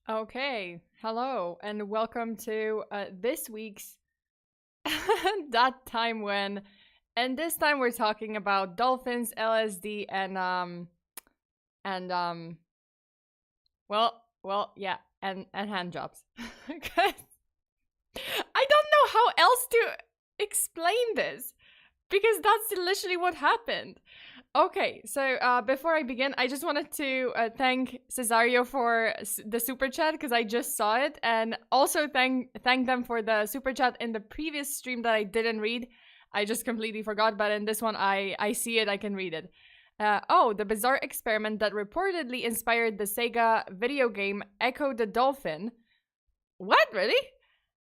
Okay, hello, and welcome to this week's That Time When. And this time we're talking about Dolphins LSD and yeah, and hand jobs. 'Cause I don't know how else to explain this because that's literally what happened. Okay, so before I begin, I just wanted to thank Cesario for the super chat because I just saw it, and also thank them for the super chat in the previous stream that I didn't read. I just completely forgot, but in this one, I see it, I can read it. The bizarre experiment that reportedly inspired the Sega video game Echo the Dolphin. What, really?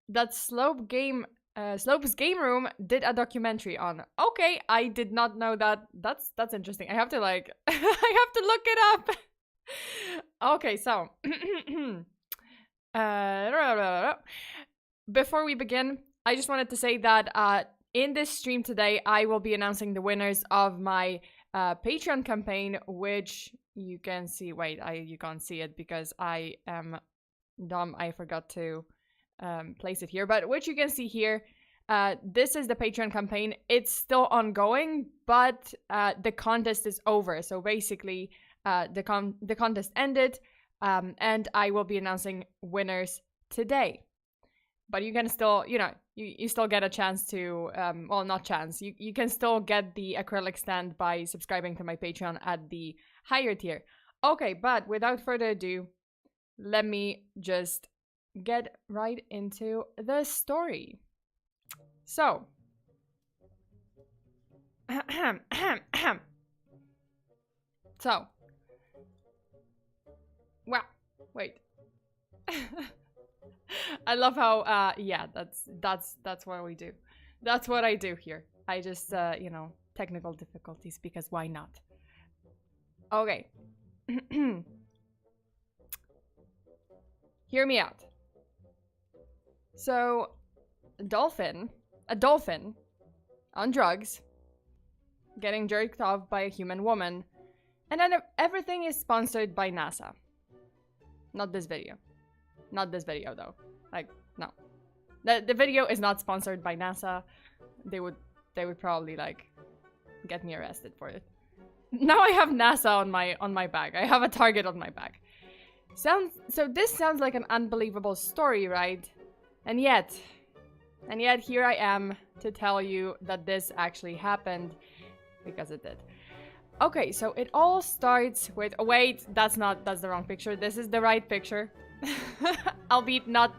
That Slope's Game Room did a documentary on. Okay, I did not know that. That's interesting. I have to like I have to look it up. Okay, so before we begin, I just wanted to say that in this stream today, I will be announcing the winners of my Patreon campaign, which you can see. Wait, you can't see it because I am dumb. I forgot to place it here, but what you can see here, this is the Patreon campaign. It's still ongoing, but the contest is over. So basically, the contest ended, and I will be announcing winners today. But you can still, you still get a chance to, well, not chance. You can still get the acrylic stand by subscribing to my Patreon at the higher tier. Okay, but without further ado, let me just get right into the story. So, so, wow, wait. I love how, yeah, that's what we do. That's what I do here. I just, technical difficulties because why not? Okay. Hear me out. So, a dolphin on drugs, getting jerked off by a human woman, and then everything is sponsored by NASA. Not this video. Not this video, though. Like, no. The video is not sponsored by NASA. They would probably, like, get me arrested for it. Now I have NASA on my back. I have a target on my back. So this sounds like an unbelievable story, right? And yet here I am to tell you that this actually happened, because it did. Okay, so it all starts with, oh wait, that's the wrong picture. This is the right picture. Albeit not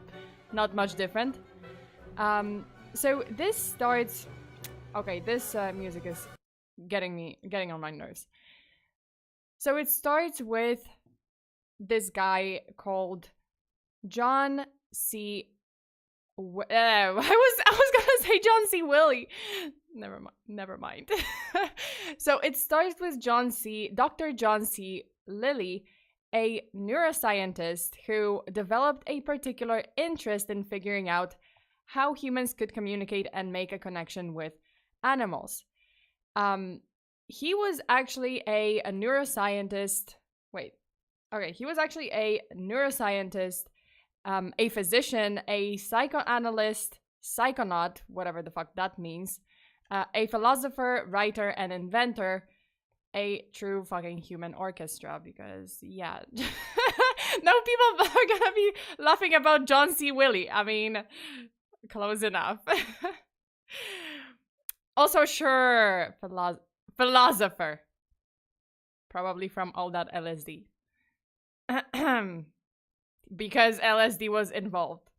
much different. So this starts, okay, this music is getting on my nerves. So it starts with this guy called John C. I was gonna say John C. Willie. Never mind. So it starts with Dr. John C. Lilly, a neuroscientist who developed a particular interest in figuring out how humans could communicate and make a connection with animals. He was actually a neuroscientist. Wait. Okay, he was actually a neuroscientist, a physician, a psychoanalyst, psychonaut, whatever the fuck that means, a philosopher, writer, and inventor, a true fucking human orchestra, because, yeah. No, people are gonna be laughing about John C. Willie. I mean, close enough. Also, sure, philosopher. Probably from all that LSD. Because LSD was involved.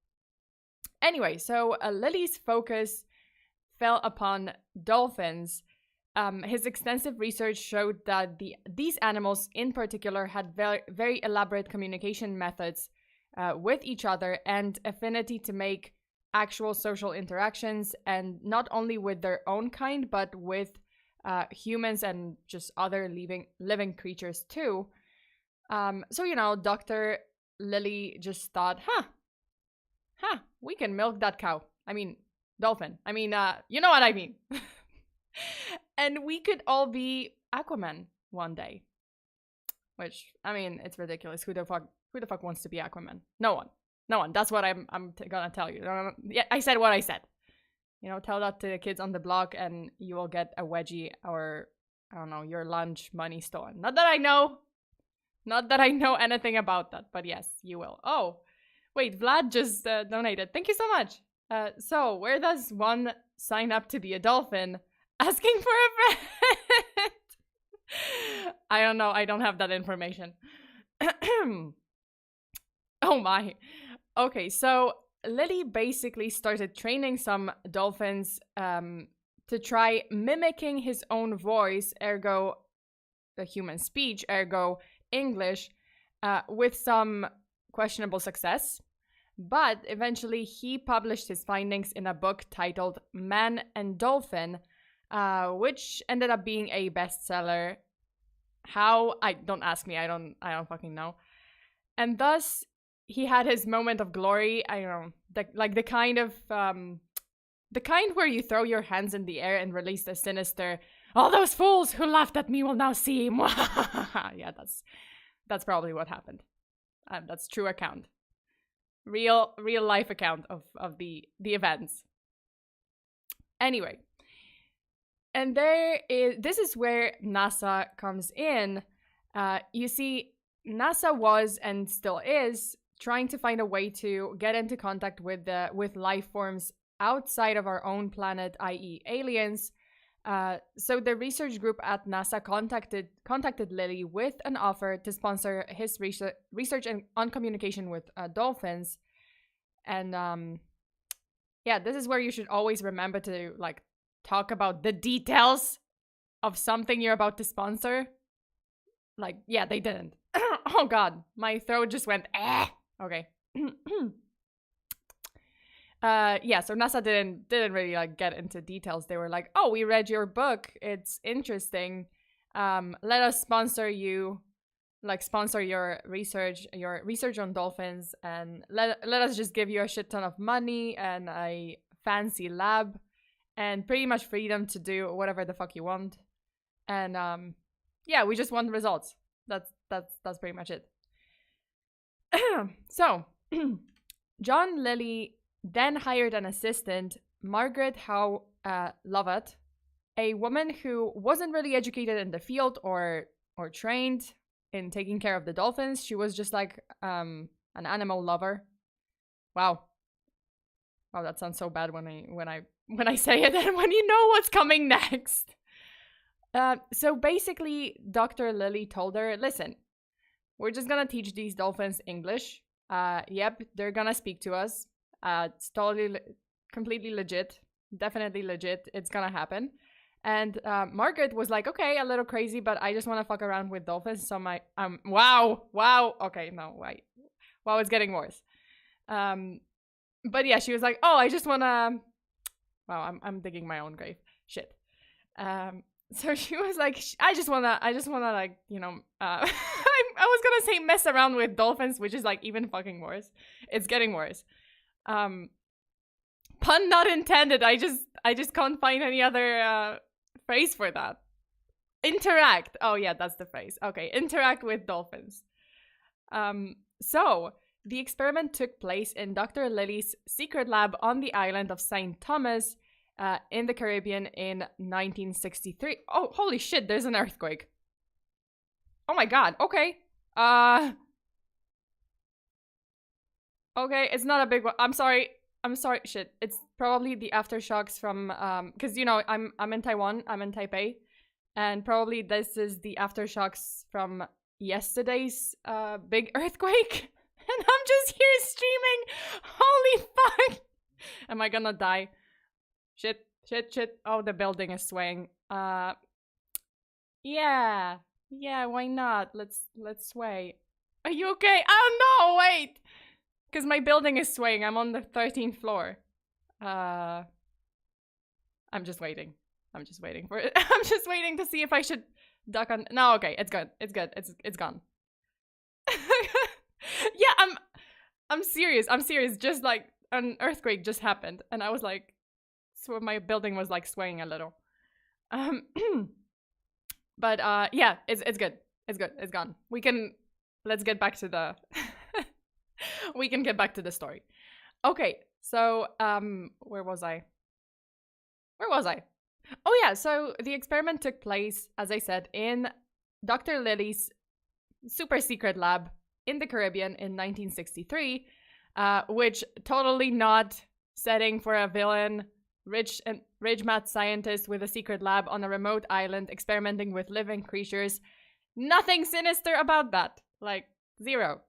Anyway, so Lilly's focus fell upon dolphins. His extensive research showed that these animals in particular had very elaborate communication methods with each other and affinity to make actual social interactions, and not only with their own kind, but with humans and just other living creatures too. So, Dr. Lilly just thought, we can milk that cow. I mean, dolphin. I mean, you know what I mean. And we could all be Aquaman one day. Which, I mean, it's ridiculous. Who the fuck Who the fuck wants to be Aquaman? No one. No one. That's what I'm gonna tell you. Yeah, I said what I said. You know, tell that to the kids on the block and you will get a wedgie or, I don't know, your lunch money stolen. Not that I know. Not that I know anything about that, but yes, you will. Oh, wait, Vlad just donated. Thank you so much. So, where does one sign up to be a dolphin? Asking for a friend. I don't know. I don't have that information. Oh my. Okay, so Lily basically started training some dolphins to try mimicking his own voice, ergo the human speech, ergo English, with some questionable success. But eventually he published his findings in a book titled Man and Dolphin, which ended up being a bestseller. How? Don't ask me. I don't fucking know. And thus he had his moment of glory. I don't know, the kind where you throw your hands in the air and release the sinister, all those fools who laughed at me will now see. Yeah, that's probably what happened. That's true account. Real life account of the events. Anyway. And this is where NASA comes in. You see, NASA was and still is trying to find a way to get into contact with life forms outside of our own planet, i.e. aliens. So the research group at NASA contacted Lily with an offer to sponsor his research on communication with dolphins. And yeah, this is where you should always remember to talk about the details of something you're about to sponsor. Yeah, they didn't. Oh god, my throat just went okay. Yeah, so NASA didn't really get into details. They were like, "Oh, we read your book. It's interesting. Let us sponsor you, sponsor your research on dolphins, and let us just give you a shit ton of money and a fancy lab and pretty much freedom to do whatever the fuck you want. And yeah, we just want results. That's pretty much it." So, John Lilly then hired an assistant, Margaret Howe Lovett, a woman who wasn't really educated in the field or trained in taking care of the dolphins. She was just an animal lover. Wow, that sounds so bad when I say it and when you know what's coming next. So basically, Dr. Lilly told her, "Listen, we're just gonna teach these dolphins English. Yep, they're gonna speak to us. It's completely legit. Definitely legit. It's gonna happen." And Margaret was like, "Okay, a little crazy, but I just want to fuck around with dolphins." So wow. Okay, no, wait. Wow, it's getting worse. But yeah, she was like, "Oh, I just wanna." Wow, I'm digging my own grave. Shit. So she was like, I just wanna I was gonna say mess around with dolphins, which is even fucking worse. It's getting worse. Pun not intended. I just can't find any other phrase for that. Interact. Oh yeah, that's the phrase. Okay, interact with dolphins. So the experiment took place in Dr. Lilly's secret lab on the island of St. Thomas, in the Caribbean in 1963. Oh, holy shit, there's an earthquake. Oh my god, okay. Okay, it's not a big one. I'm sorry, shit. It's probably the aftershocks from, because, I'm in Taiwan, I'm in Taipei, and probably this is the aftershocks from yesterday's, big earthquake. And I'm just here streaming. Holy fuck. Am I gonna die? Shit. Oh, the building is swaying. Yeah, why not? Let's sway. Are you okay? Oh no, wait! Because my building is swaying. I'm on the 13th floor. I'm just waiting. I'm just waiting for it. I'm just waiting to see if I should duck on. No, okay, it's good. It's gone. Yeah, I'm serious. Just an earthquake just happened, and I was like, so my building was swaying a little. But yeah, it's good. It's good. It's gone. Let's get back to the We can get back to the story. Okay, so where was I? Oh yeah, so the experiment took place, as I said, in Dr. Lily's super secret lab in the Caribbean in 1963, which totally not setting for a villain, rich mad scientist with a secret lab on a remote island experimenting with living creatures. Nothing sinister about that. Like, zero.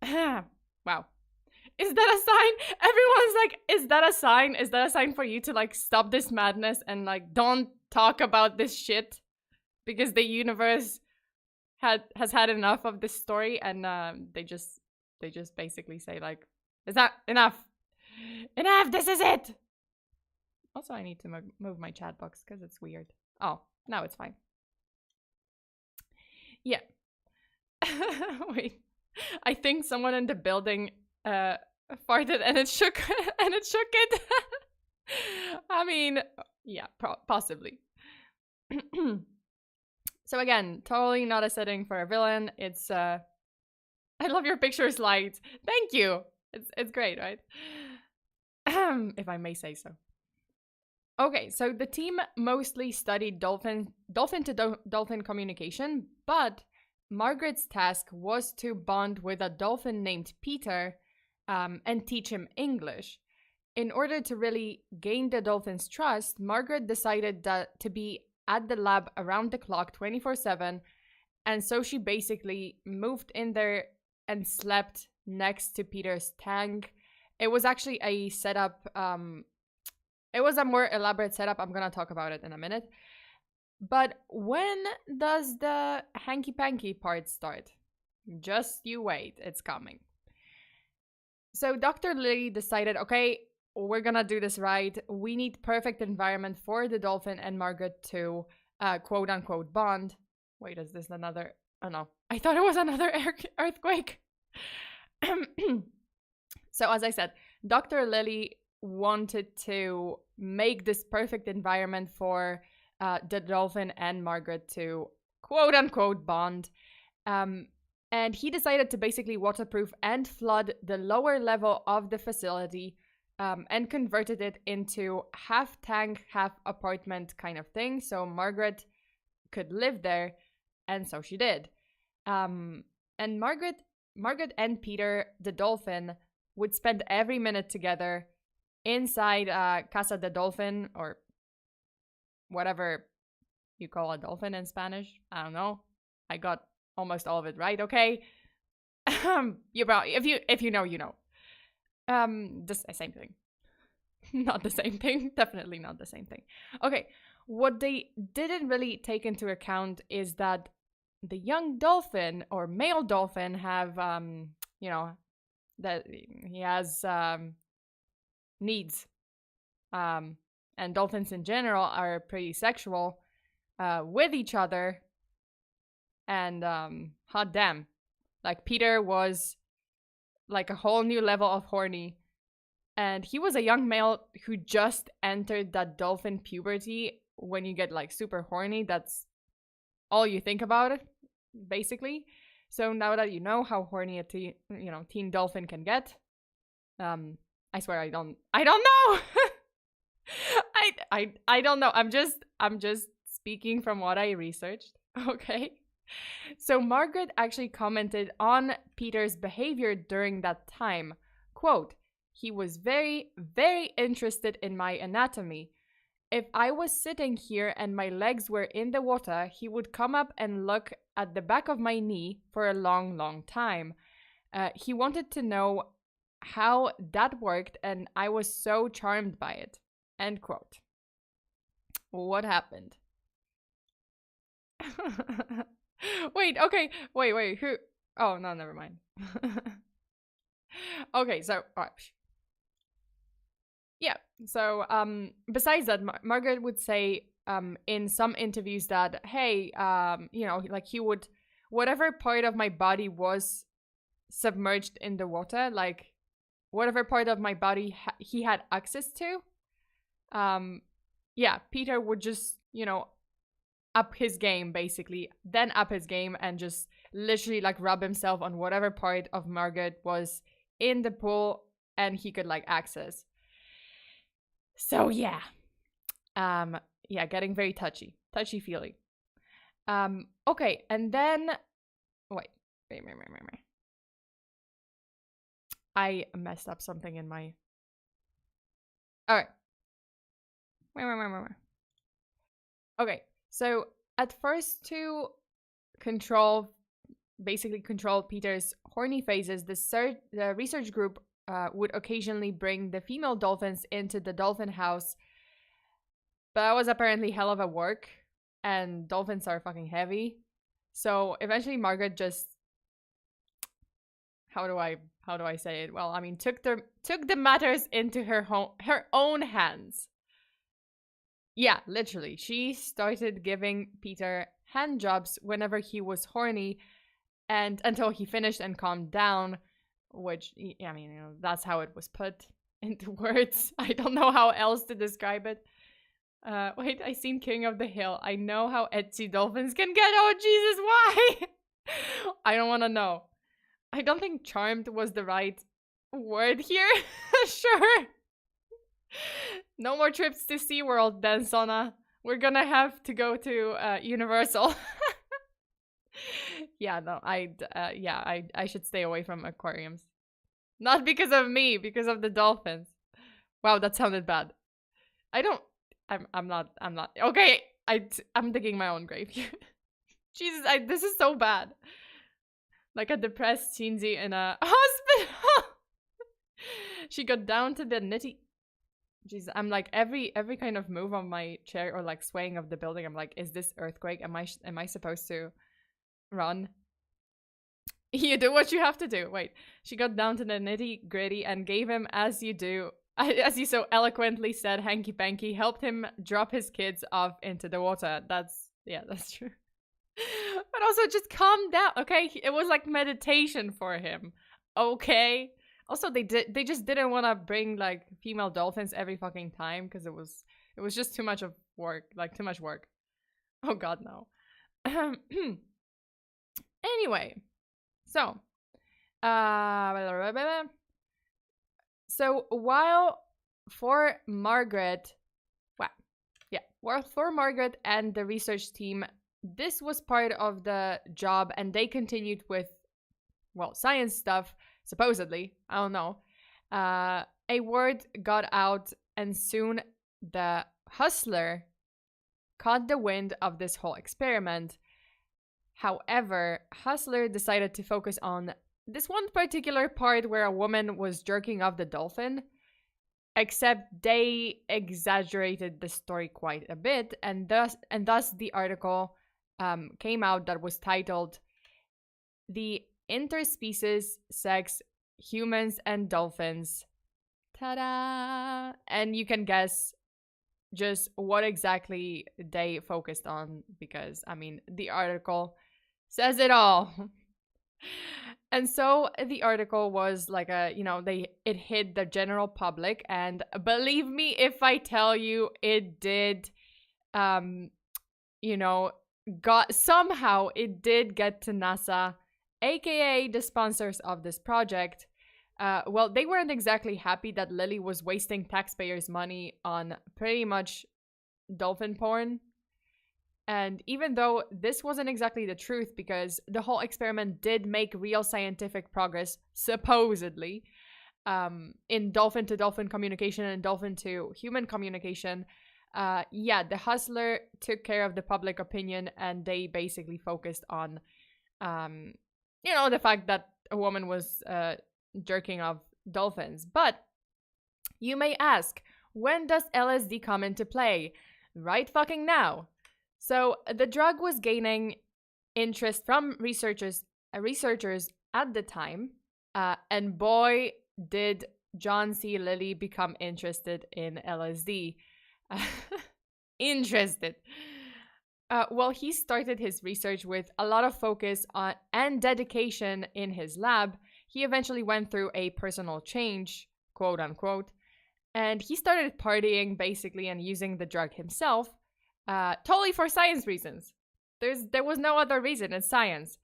Wow. Is that a sign? Everyone's like, is that a sign? Is that a sign for you to like stop this madness and like don't talk about this shit? Because the universe has had enough of this story, and they just basically say like, is that enough? Enough, this is it! Also, I need to move my chat box because it's weird. Oh, now it's fine. Yeah. Wait. I think someone in the building farted and it shook it. I mean, yeah, possibly. So again, totally not a setting for a villain. It's I love your picture slides. Thank you. It's great, right? If I may say so. Okay, so the team mostly studied dolphin to dolphin communication, but Margaret's task was to bond with a dolphin named Peter and teach him English. In order to really gain the dolphin's trust, Margaret decided that to be at the lab around the clock 24/7, and so she basically moved in there and slept next to Peter's tank. It was actually a setup, it was a more elaborate setup. I'm gonna talk about it in a minute. But when does the hanky-panky part start? Just you wait, it's coming. So Dr. Lily decided, okay, we're gonna do this right. We need perfect environment for the dolphin and Margaret to quote-unquote bond. Wait, is this another... Oh no, I thought it was another earthquake. So as I said, Dr. Lily wanted to make this perfect environment for the dolphin and Margaret to quote-unquote bond. And he decided to basically waterproof and flood the lower level of the facility and converted it into half tank, half apartment kind of thing. So Margaret could live there, and so she did. And Margaret and Peter, the dolphin, would spend every minute together inside Casa de Dolphin, or whatever you call a dolphin in Spanish. I don't know. I got almost all of it right, okay? You probably, if you know, you know. The same thing. Not the same thing. Definitely not the same thing. Okay, what they didn't really take into account is that the young dolphin or male dolphin have, you know, that he has needs. And dolphins in general are pretty sexual with each other. And hot damn, like Peter was like a whole new level of horny. And he was a young male who just entered that dolphin puberty when you get like super horny. That's all you think about it, basically. So now that you know how horny a teen dolphin can get, I swear I don't know. I don't know. I'm just speaking from what I researched. Okay. So Margaret actually commented on Peter's behavior during that time. Quote, "He was very, very interested in my anatomy. If I was sitting here and my legs were in the water, he would come up and look at the back of my knee for a long, long time. He wanted to know how that worked, and I was so charmed by it." End quote. What happened? Wait, okay. Wait, who? Oh, no, never mind. Okay, so, alright. Yeah, so, besides that, Margaret would say, in some interviews that, hey, you know, like he would, whatever part of my body was submerged in the water, like, whatever part of my body he had access to, yeah, Peter would just, you know, up his game, basically. Then up his game and just literally like rub himself on whatever part of Margaret was in the pool and he could like access. So yeah. Yeah, getting very touchy-feely. Okay, and then wait. I messed up something in my... Alright. Wait. Okay, so at first to basically control Peter's horny phases, the research group would occasionally bring the female dolphins into the dolphin house. But that was apparently hell of a work, and dolphins are fucking heavy. So eventually Margaret just... How do I say it? Well, I mean, took the matters into her own hands. Yeah, literally. She started giving Peter hand jobs whenever he was horny, and until he finished and calmed down, which, I mean, you know, that's how it was put into words. I don't know how else to describe it. Wait, I seen King of the Hill. I know how etsy dolphins can get. Oh, Jesus, why? I don't want to know. I don't think charmed was the right word here. Sure. No more trips to SeaWorld then, Sona. We're gonna have to go to Universal. Yeah, no, I should stay away from aquariums. Not because of me, because of the dolphins. Wow, that sounded bad. I'm not. Okay, I'm digging my own grave here. Jesus, this is so bad. Like a depressed Shinji in a hospital. She got down to the nitty. Jesus, I'm like every kind of move on my chair or like swaying of the building. I'm like, is this earthquake? Am I supposed to run? You do what you have to do. Wait, she got down to the nitty gritty and gave him, as you do, as you so eloquently said, hanky panky, helped him drop his kids off into the water. That's true. But also just calm down, okay? It was like meditation for him, okay? Also, they just didn't want to bring like female dolphins every fucking time because it was just too much of work, like too much work. Oh God, no. Anyway, so while for Margaret and the research team, this was part of the job and they continued with, well, science stuff, supposedly. I don't know. A word got out and soon the hustler caught the wind of this whole experiment. However, Hustler decided to focus on this one particular part where a woman was jerking off the dolphin, except they exaggerated the story quite a bit, and thus the article came out that was titled "The Interspecies Sex Humans and Dolphins." Ta-da! And you can guess just what exactly they focused on, because I mean the article says it all. And so the article was like it hit the general public, and believe me if I tell you it did somehow it did get to NASA, aka the sponsors of this project. Well, they weren't exactly happy that Lily was wasting taxpayers' money on pretty much dolphin porn. And even though this wasn't exactly the truth, because the whole experiment did make real scientific progress, supposedly, in dolphin-to-dolphin communication and dolphin-to-human communication, the hustler took care of the public opinion, and they basically focused on, the fact that a woman was jerking off dolphins. But you may ask, when does LSD come into play? Right fucking now. So the drug was gaining interest from researchers at the time, and boy, did John C. Lilly become interested in LSD. Interested. Well, he started his research with a lot of focus on and dedication in his lab. He eventually went through a personal change, quote unquote, and he started partying basically and using the drug himself. totally for science reasons. There was no other reason. It's science.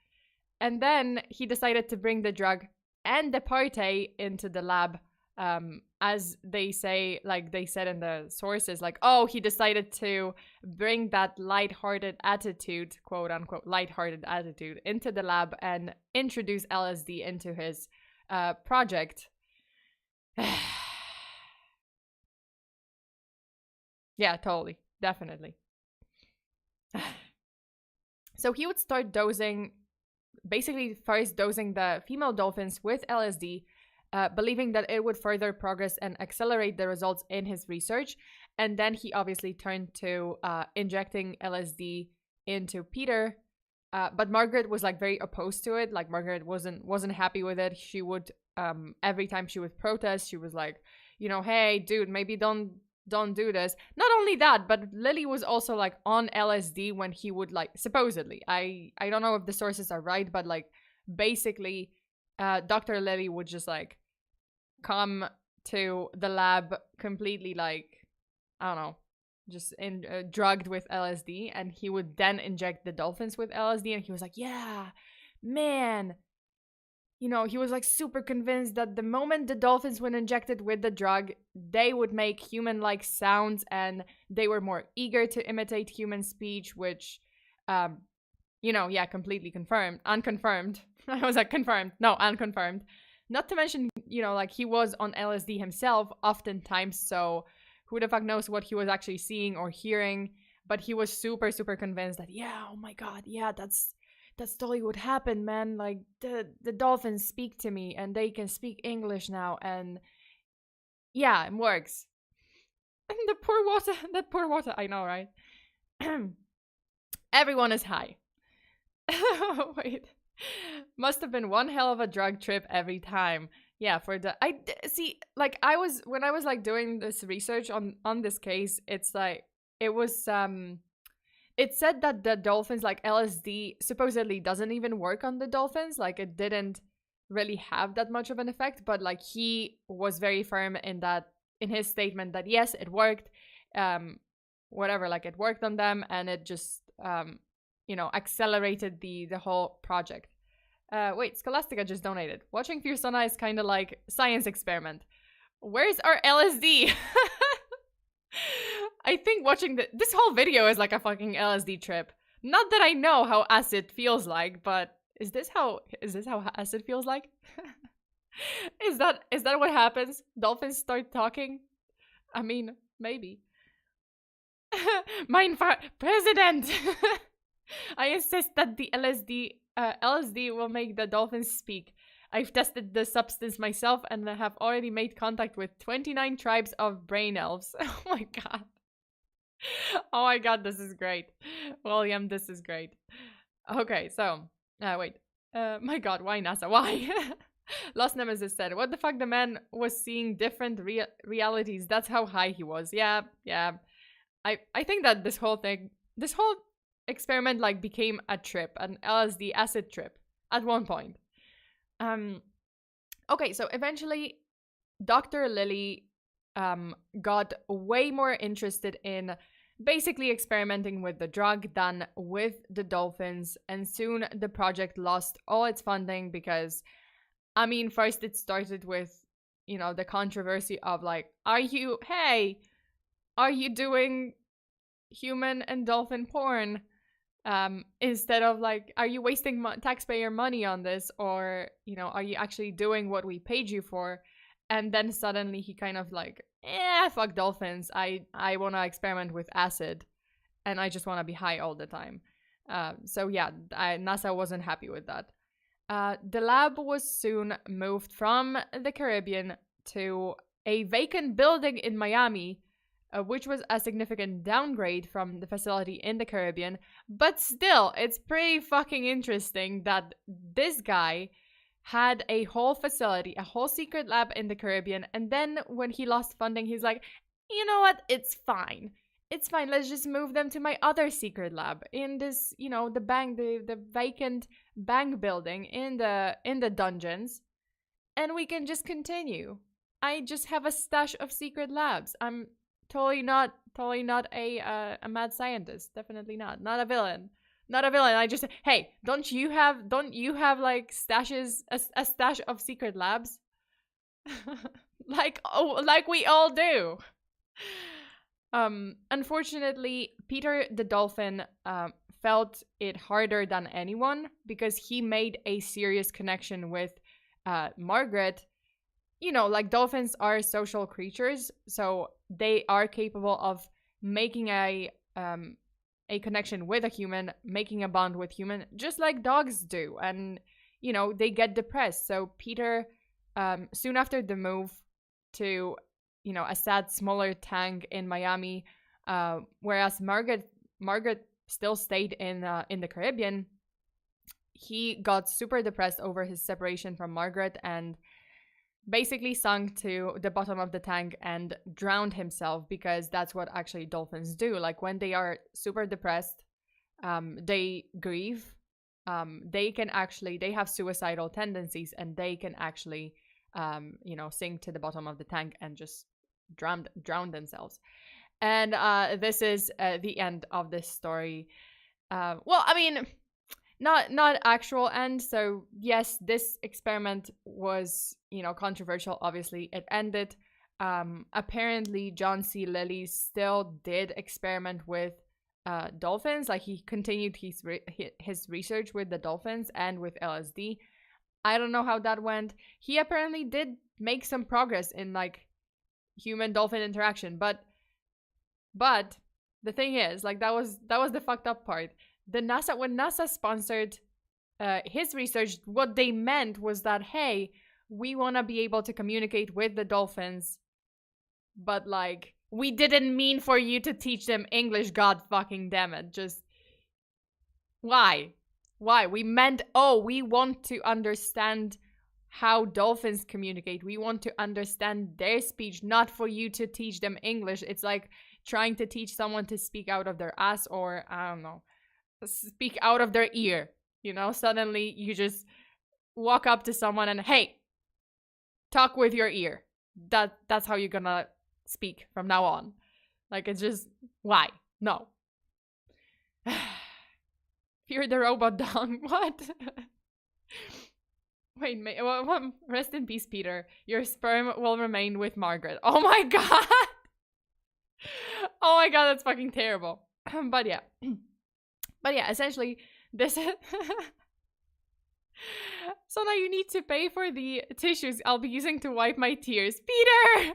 And then he decided to bring the drug and the party into the lab, as they say, like they said in the sources, like, oh, he decided to bring that lighthearted attitude, quote unquote, lighthearted attitude into the lab and introduce LSD into his project. Yeah, totally. Definitely. So he would start dosing, basically first dosing the female dolphins with LSD, believing that it would further progress and accelerate the results in his research. And then he obviously turned to injecting LSD into Peter. But Margaret was like very opposed to it. Like Margaret wasn't happy with it. She would every time she would protest, she was like, you know, hey, dude, maybe don't do this. Not only that, but Lily was also like on LSD when he would like, supposedly, I don't know if the sources are right, but like basically Dr. Lily would just like come to the lab completely like, I don't know, just drugged with LSD, and he would then inject the dolphins with LSD, and he was like, yeah, man. You know, he was like super convinced that the moment the dolphins were injected with the drug, they would make human-like sounds and they were more eager to imitate human speech, which, you know, yeah, completely confirmed. Unconfirmed. I was like, confirmed. No, unconfirmed. Not to mention, you know, like he was on LSD himself oftentimes, so who the fuck knows what he was actually seeing or hearing, but he was super, super convinced that, yeah, oh my god, yeah, that's totally what happened, man. Like, the dolphins speak to me, and they can speak English now, and yeah, it works. And that poor water, I know, right? Everyone is high. Wait. Must have been one hell of a drug trip every time. Yeah, see, like, when I was, like, doing this research on this case, it's, like, it was, it said that the dolphins, like LSD, supposedly doesn't even work on the dolphins. Like, it didn't really have that much of an effect. But, like, he was very firm in his statement that, yes, it worked. Whatever, like, it worked on them. And it just, you know, accelerated the whole project. Wait, Scholastica just donated. Watching FEARSONA is kind of like science experiment. Where's our LSD? I think watching this whole video is like a fucking LSD trip. Not that I know how acid feels like, but is this how acid feels like? Is that what happens? Dolphins start talking? I mean, maybe. President! I insist that the LSD will make the dolphins speak. I've tested the substance myself and have already made contact with 29 tribes of brain elves. Oh my god. Oh my god, this is great. William, this is great. Okay, so, wait. My god, why NASA? Why? Lost Nemesis said, what the fuck, the man was seeing different realities. That's how high he was. Yeah. I think that this whole experiment, like, became a trip, an LSD acid trip at one point. Okay, so eventually Dr. Lily got way more interested in basically experimenting with the drug than with the dolphins, and soon the project lost all its funding because, I mean, first it started with, you know, the controversy of like, are you doing human and dolphin porn? Instead of like, are you wasting taxpayer money on this, or, you know, are you actually doing what we paid you for? And then suddenly he kind of like, fuck dolphins. I want to experiment with acid, and I just want to be high all the time. So yeah, NASA wasn't happy with that. The lab was soon moved from the Caribbean to a vacant building in Miami, which was a significant downgrade from the facility in the Caribbean. But still, it's pretty fucking interesting that this guy had a whole facility, a whole secret lab in the Caribbean, and then when he lost funding, he's like, you know what, it's fine. It's fine, let's just move them to my other secret lab in this, you know, the vacant bank building in the dungeons, and we can just continue. I just have a stash of secret labs. I'm totally not Totally not a mad scientist. Definitely not. Not a villain. Not a villain. I just say, hey, don't you have like stashes, a stash of secret labs? like we all do. Unfortunately, Peter the dolphin felt it harder than anyone because he made a serious connection with Margaret. You know, like dolphins are social creatures, so they are capable of making a connection with a human, making a bond with human, just like dogs do. And you know, they get depressed. So Peter, soon after the move to, you know, a sad, smaller tank in Miami, whereas Margaret still stayed in the Caribbean, he got super depressed over his separation from Margaret and basically sunk to the bottom of the tank and drowned himself, because that's what actually dolphins do. Like when they are super depressed, they grieve. They have suicidal tendencies, and they can actually, sink to the bottom of the tank and just drown themselves. And this is the end of this story. Well, I mean, not actual end. So yes, this experiment was, controversial. Obviously, it ended. Apparently, John C. Lilly still did experiment with dolphins. Like he continued his research with the dolphins and with LSD. I don't know how that went. He apparently did make some progress in like human dolphin interaction, but the thing is, like that was the fucked up part. When NASA sponsored his research, what they meant was that, hey, we want to be able to communicate with the dolphins, but like we didn't mean for you to teach them English. God fucking damn it! Just why? We meant, we want to understand how dolphins communicate. We want to understand their speech, not for you to teach them English. It's like trying to teach someone to speak out of their ass, or I don't know, speak out of their ear. Suddenly you just walk up to someone and, hey, talk with your ear. That's how you're gonna speak from now on. Like, it's just, why? No. Fear the robot dog. What? Wait, rest in peace, Peter. Your sperm will remain with Margaret. Oh my god! Oh my god, that's fucking terrible. But yeah, essentially, this is... So now you need to pay for the tissues I'll be using to wipe my tears. Peter!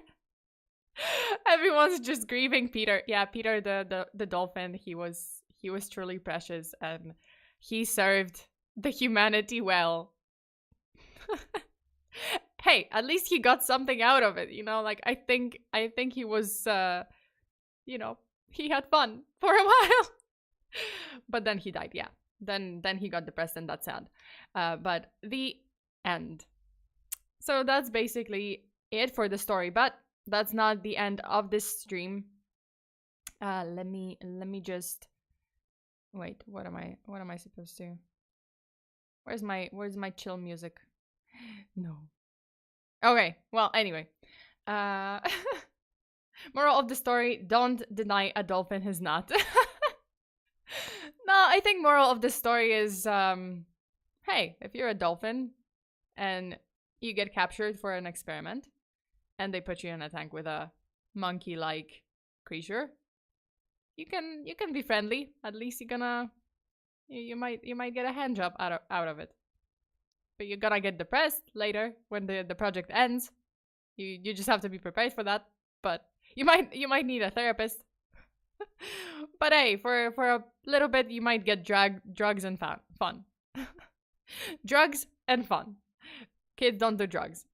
Everyone's just grieving Peter. Yeah, Peter the dolphin, he was truly precious, and he served the humanity well. Hey, at least he got something out of it, like I think he was he had fun for a while. But then he died. Yeah, then he got depressed, and that's sad. But the end. So that's basically it for the story, but that's not the end of this stream. Let me just wait. What am I supposed to? Where's my chill music? No. Okay, well, anyway. Moral of the story, don't deny a dolphin his nut. No, I think moral of the story is, hey, if you're a dolphin and you get captured for an experiment and they put you in a tank with a monkey-like creature, you can be friendly. At least you might get a hand job out of it. But you're gonna get depressed later when the project ends. You just have to be prepared for that. But you might need a therapist. But hey, for a little bit, you might get drugs and fun. Drugs and fun. Kids, don't do drugs.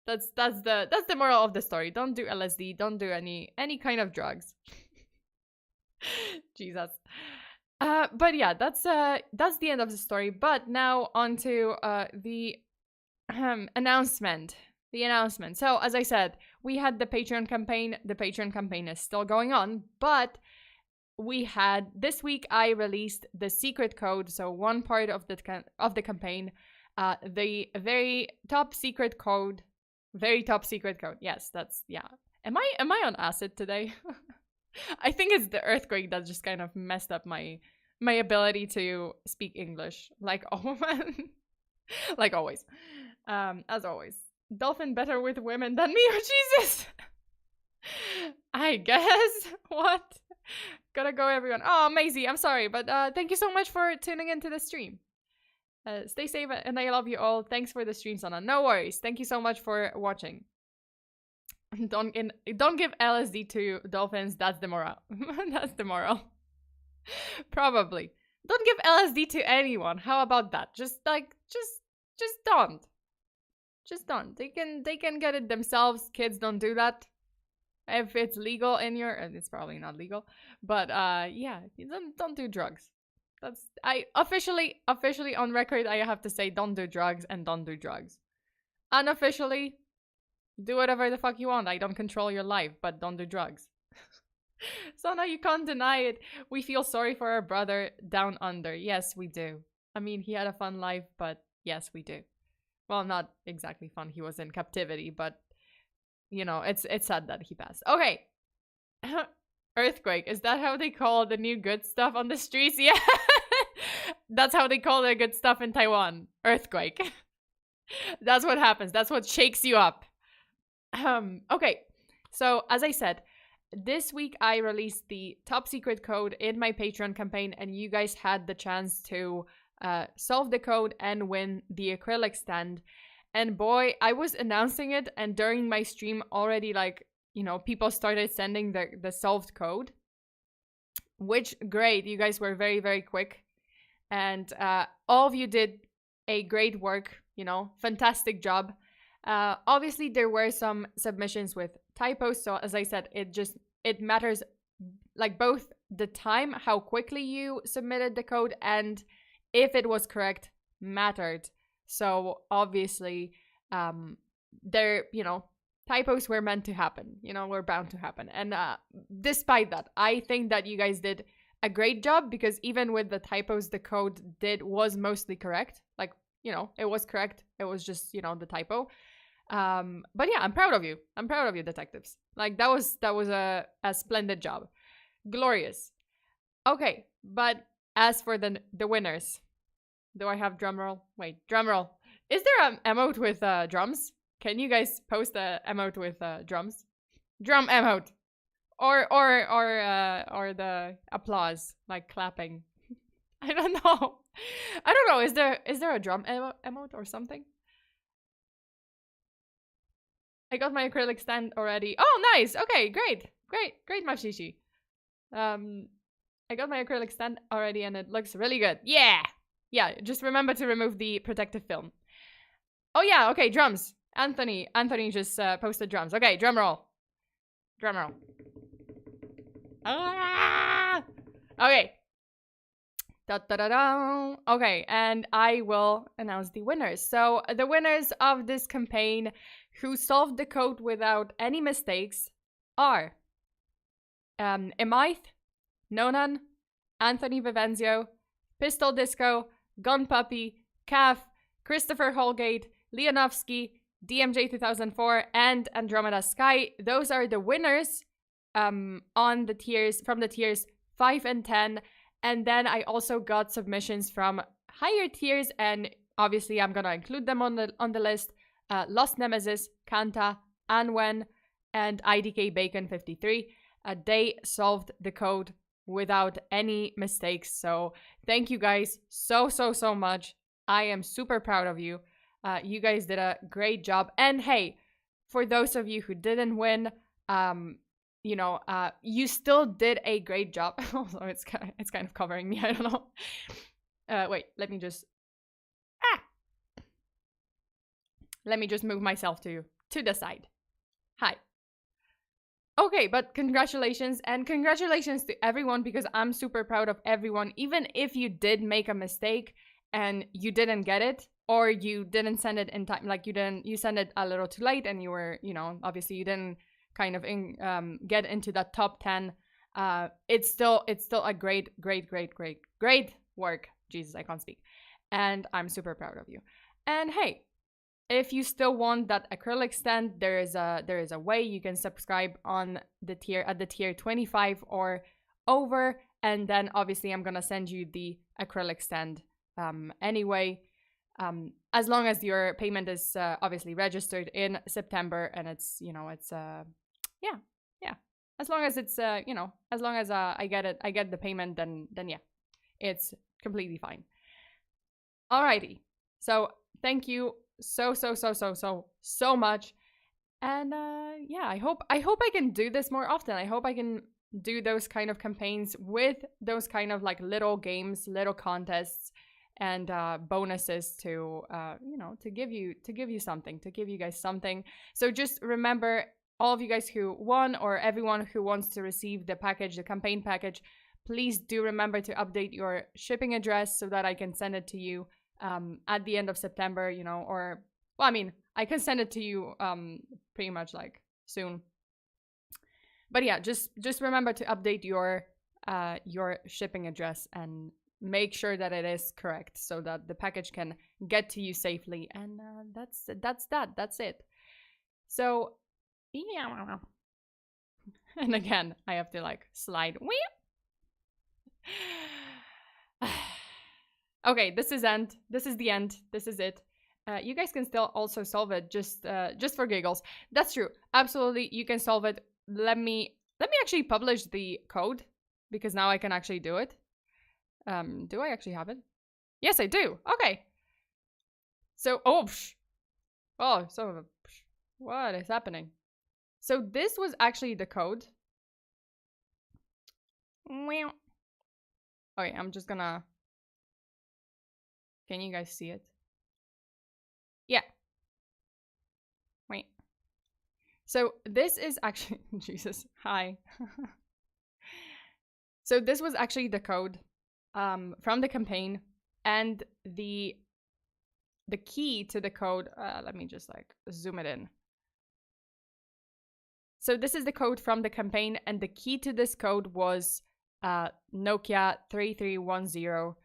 That's the moral of the story. Don't do LSD. Don't do any kind of drugs. Jesus. But yeah, that's the end of the story. But now on to the announcement. The announcement. So as I said, we had the Patreon campaign. The Patreon campaign is still going on, but this week I released the secret code. So one part of the campaign, the very top secret code. Very top secret code. Yes, that's, yeah. Am I on acid today? I think it's the earthquake that just kind of messed up my ability to speak English. Like, oh, like always. As always. Dolphin better with women than me, oh Jesus! I guess. What? Gotta go, everyone. Oh, Maisie, I'm sorry, but thank you so much for tuning into the stream. Stay safe, and I love you all. Thanks for the stream, Sana. No worries. Thank you so much for watching. Don't give LSD to dolphins. That's the moral. That's the moral. Probably. Don't give LSD to anyone. How about that? Just don't. Just don't. They can get it themselves. Kids don't do that. If it's legal in your, and it's probably not legal, but yeah, don't do drugs. That's I officially on record. I have to say, don't do drugs and don't do drugs. Unofficially, do whatever the fuck you want. I don't control your life, but don't do drugs. So now you can't deny it. We feel sorry for our brother down under. Yes, we do. I mean, he had a fun life, but yes, we do. Well, not exactly fun. He was in captivity, but you know, it's sad that he passed. Okay. Earthquake. Is that how they call the new good stuff on the streets? Yeah. That's how they call the good stuff in Taiwan. Earthquake. That's what happens. That's what shakes you up. Okay. So, as I said, this week I released the top secret code in my Patreon campaign, and you guys had the chance to solve the code and win the acrylic stand. And boy, I was announcing it, and during my stream already, like, you know, people started sending the solved code. Which, great, you guys were very, very quick. And all of you did a great work, you know, fantastic job. Obviously, there were some submissions with typos. So as I said, it matters, like, both the time, how quickly you submitted the code, and if it was correct mattered. So obviously, there, you know, typos were meant to happen, you know, were bound to happen. And despite that, I think that you guys did a great job, because even with the typos, the code was mostly correct. Like, you know, it was correct. It was just, you know, the typo. But yeah, I'm proud of you. I'm proud of you, detectives. Like, that was a splendid job. Glorious. Okay, but as for the winners, do I have drum roll? Wait, drum roll. Is there an emote with drums? Can you guys post a emote with drums? Drum emote. Or the applause, like clapping. I don't know. I don't know. Is there a drum emote or something? I got my acrylic stand already. Oh, nice. Okay, great, Mashishi. I got my acrylic stand already, and it looks really good. Yeah. Just remember to remove the protective film. Oh yeah. Okay, drums. Anthony just posted drums. Okay, drum roll. Ah! Okay. Da-da-da-da. Okay, and I will announce the winners. So the winners of this campaign who solved the code without any mistakes are Emythe, Nonan, Anthony Vivenzio, Pistol Disco, Gun Puppy, Calf, Christopher Holgate, Leonovsky, DMJ 2004, and Andromeda Sky. Those are the winners on the tiers, from the tiers 5 and 10. And then I also got submissions from higher tiers, and obviously I'm gonna include them on the list. Lost Nemesis, Kanta, Anwen, and IDK Bacon 53. They solved the code without any mistakes. So thank you guys so much. I am super proud of you. You guys did a great job. And hey, for those of you who didn't win, you know, you still did a great job. Also, it's kind of covering me. I don't know. Wait, let me just move myself to the side. Hi. Okay, but congratulations, and congratulations to everyone, because I'm super proud of everyone. Even if you did make a mistake and you didn't get it, or you didn't send it in time, like you sent it a little too late, and you were, you know, obviously you didn't kind of get into that top 10. It's still a great work. Jesus, I can't speak. And I'm super proud of you. And hey, If you still want that acrylic stand, there is a way you can subscribe on the tier at the tier 25 or over, and then obviously I'm gonna send you the acrylic stand anyway, as long as your payment is obviously registered in September, and it's yeah, as long as it's as long as I get the payment, then yeah, it's completely fine. Alrighty, so thank you so much, and yeah, I hope I can do this more often. I hope I can do those kind of campaigns with those kind of like little games, little contests, and bonuses to to give you something, to give you guys something. So just remember, all of you guys who won, or everyone who wants to receive the package, the campaign package, please do remember to update your shipping address so that I can send it to you at the end of September, or, well, I mean, I can send it to you pretty much like soon. But yeah, just remember to update your shipping address and make sure that it is correct so that the package can get to you safely. And that's it. So yeah. And again, I have to like slide. Okay, this is the end. This is it. You guys can still also solve it just for giggles. That's true. Absolutely, you can solve it. Let me actually publish the code, because now I can actually do it. Do I actually have it? Yes, I do. Okay. So, what is happening? So this was actually the code. Okay, I'm just gonna... Can you guys see it? Yeah. Wait. So this is actually... Jesus. Hi. So this was actually the code from the campaign, and the key to the code... let me just like zoom it in. So this is the code from the campaign, and the key to this code was Nokia 3310.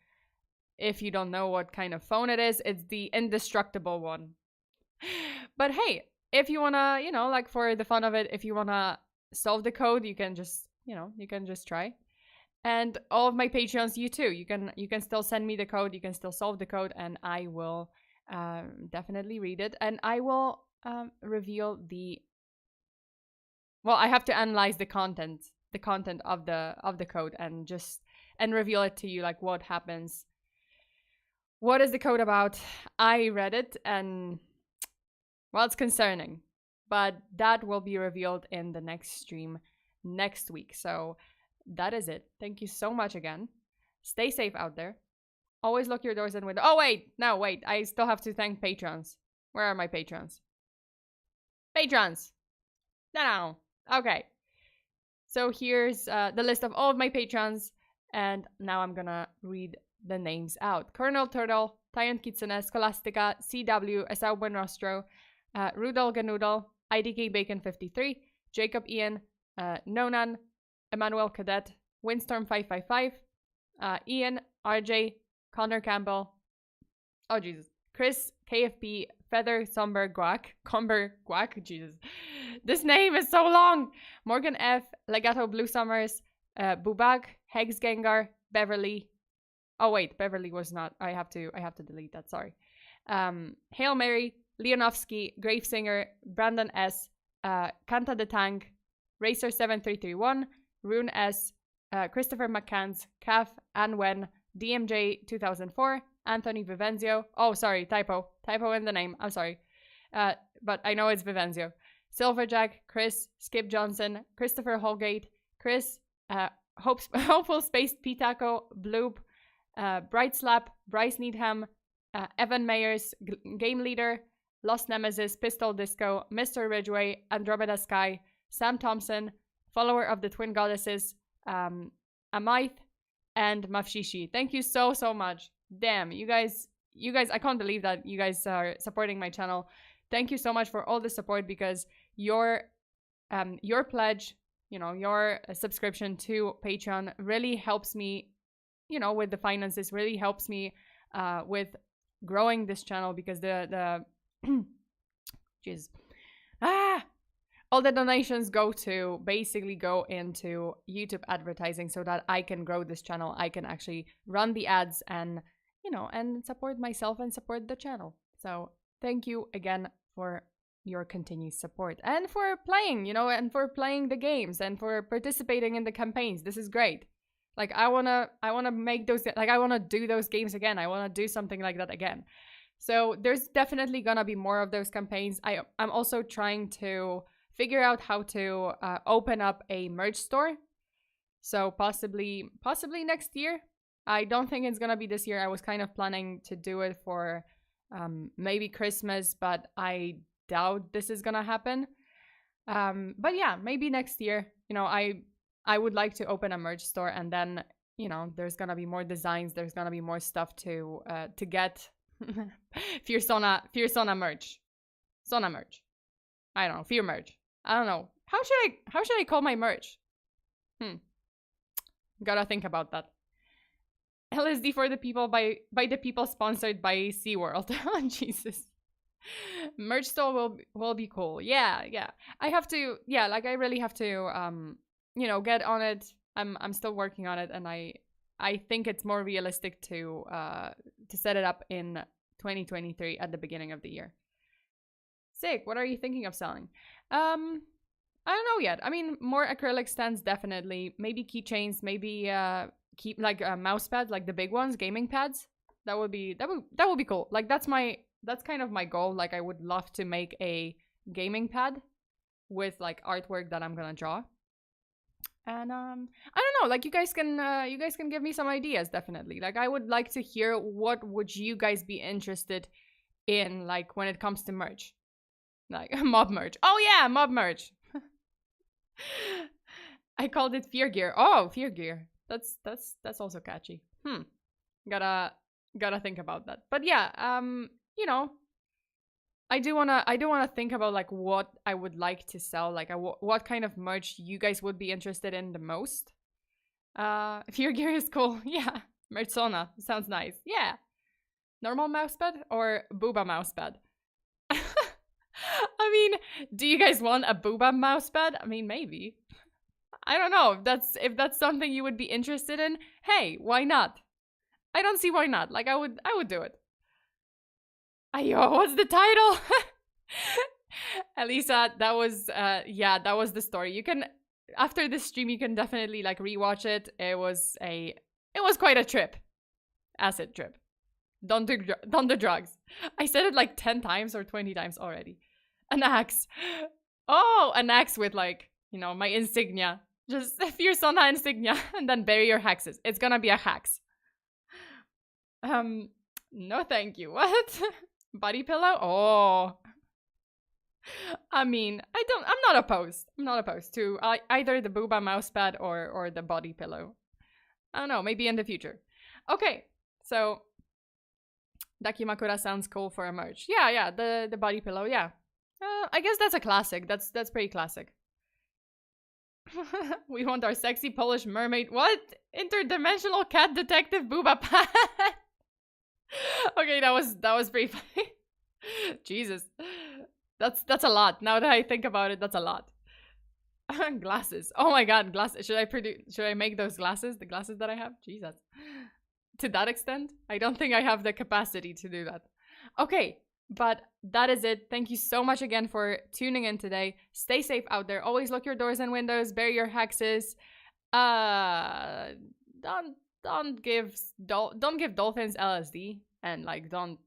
If you don't know what kind of phone it is, it's the indestructible one. But hey, if you wanna, like for the fun of it, if you wanna solve the code, you can just, you can just try. And all of my Patreons, you too. You can still send me the code. You can still solve the code, and I will definitely read it, and I will reveal the... Well, I have to analyze the content of the code, and reveal it to you, like what happens. What is the code about? I read it, and well, it's concerning, but that will be revealed in the next stream next week. So that is it. Thank you so much again. Stay safe out there. Always lock your doors and windows. Oh wait, no, wait. I still have to thank patrons. Where are my patrons? Patrons. No. Okay. So here's the list of all of my patrons, and now I'm gonna read the names out. Colonel Turtle, Tyon Kitsune, Scholastica, CW, Esau Buenrostro, Rudol Ganoodle, IDK Bacon 53, Jacob Ian, Nonan, Emmanuel Cadet, Windstorm 555, Ian, RJ, Connor Campbell, oh Jesus, Chris, KFP, Feather, Somber, Guac, Comber, Guac, Jesus, this name is so long, Morgan F, Legato Blue Summers, Bubag, Hex Gengar, Beverly, oh wait, Beverly was not, I have to delete that, sorry, Hail Mary, Leonovsky, Gravesinger, Brandon S, Kanta the Tank, Racer 7331, Rune S, Christopher McCanns, Caf, Anwen, DMJ 2004, Anthony Vivenzio. Oh, sorry, typo in the name. I'm sorry, but I know it's Vivenzio. Silverjack, Chris, Skip Johnson, Christopher Holgate, Chris, Hopeful Spaced Pitaco, Bloop, Bright Slap, Bryce Needham, Evan Mayers, Game Leader, Lost Nemesis, Pistol Disco, Mr. Ridgeway, Andromeda Sky, Sam Thompson, Follower of the Twin Goddesses, Amaith, and Mafshishi. Thank you so much. Damn, you guys, I can't believe that you guys are supporting my channel. Thank you so much for all the support, because your pledge, your subscription to Patreon really helps me, with the finances, really helps me with growing this channel, because the Jeez. All the donations basically go into YouTube advertising so that I can grow this channel. I can actually run the ads and, and support myself and support the channel. So thank you again for your continued support and for playing, and for playing the games and for participating in the campaigns. This is great. Like, I wanna make those, like, I wanna do those games again. I wanna do something like that again. So there's definitely gonna be more of those campaigns. I'm also trying to figure out how to open up a merch store. So possibly next year. I don't think it's gonna be this year. I was kind of planning to do it for maybe Christmas, but I doubt this is gonna happen. But yeah, maybe next year. I would like to open a merch store, and then there's gonna be more designs. There's gonna be more stuff to get. FEARSONA merch, Sona merch. I don't know, Fear merch. I don't know. How should I call my merch? Gotta think about that. LSD for the people by the people, sponsored by SeaWorld. Oh, Jesus. Merch store will be cool. Yeah. I have to, I really have to get on it. I'm still working on it, and I think it's more realistic to set it up in 2023 at the beginning of the year. Sick. What are you thinking of selling? I don't know yet. I mean, more acrylic stands, definitely. Maybe keychains. Maybe keep like mouse pads, like the big ones, gaming pads. That would be cool. Like that's kind of my goal. Like I would love to make a gaming pad with like artwork that I'm gonna draw. And I don't know. Like you guys can give me some ideas. Definitely. Like I would like to hear what would you guys be interested in, like when it comes to merch. Like mob merch. Oh yeah, mob merch. I called it Fear Gear. Oh, Fear Gear. That's also catchy. Gotta think about that. But yeah, I do wanna think about like what I would like to sell. Like what kind of merch you guys would be interested in the most. Fear Gear is cool. Yeah, Merchsona sounds nice. Yeah, normal mousepad or booba mousepad. I mean, do you guys want a booba mousepad? I mean, maybe. I don't know if that's something you would be interested in. Hey, why not? I don't see why not. Like I would do it. Ayo, what's the title? Elisa, that was the story. You can, after this stream, you can definitely like rewatch it. It was quite a trip. Acid trip. Don't do drugs. I said it like 10 times or 20 times already. An axe. Oh, an axe with like, my insignia. Just FEARSONA insignia and then bury your hexes. It's gonna be a hex. No thank you. What? Body pillow? Oh. I mean, I'm not opposed. I'm not opposed to either the booba mousepad or the body pillow. I don't know, maybe in the future. Okay, so Dakimakura sounds cool for a merch. Yeah, the body pillow, yeah. I guess that's a classic. That's pretty classic. We want our sexy Polish mermaid. What? Interdimensional cat detective booba pad. Okay, that was pretty funny. Jesus. That's a lot. Now that I think about it, that's a lot. Glasses. Oh my god, glasses. Should I make those glasses? The glasses that I have? Jesus. To that extent, I don't think I have the capacity to do that. Okay, but that is it. Thank you so much again for tuning in today. Stay safe out there. Always lock your doors and windows. Bury your hexes. Don't give dolphins LSD, and like don't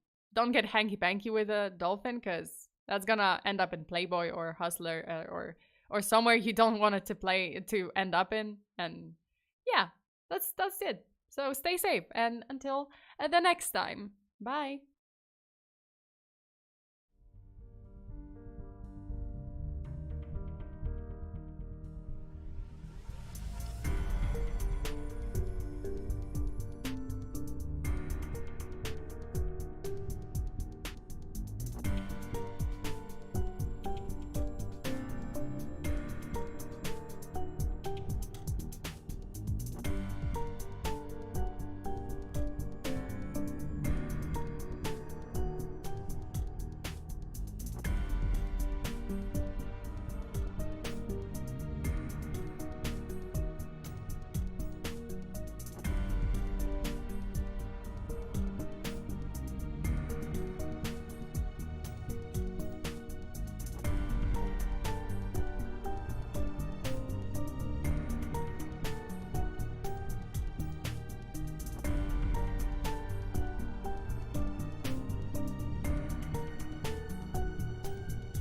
get hanky panky with a dolphin, because that's gonna end up in Playboy or Hustler or somewhere you don't want it to end up in. And yeah, that's it. So stay safe, and until the next time, bye.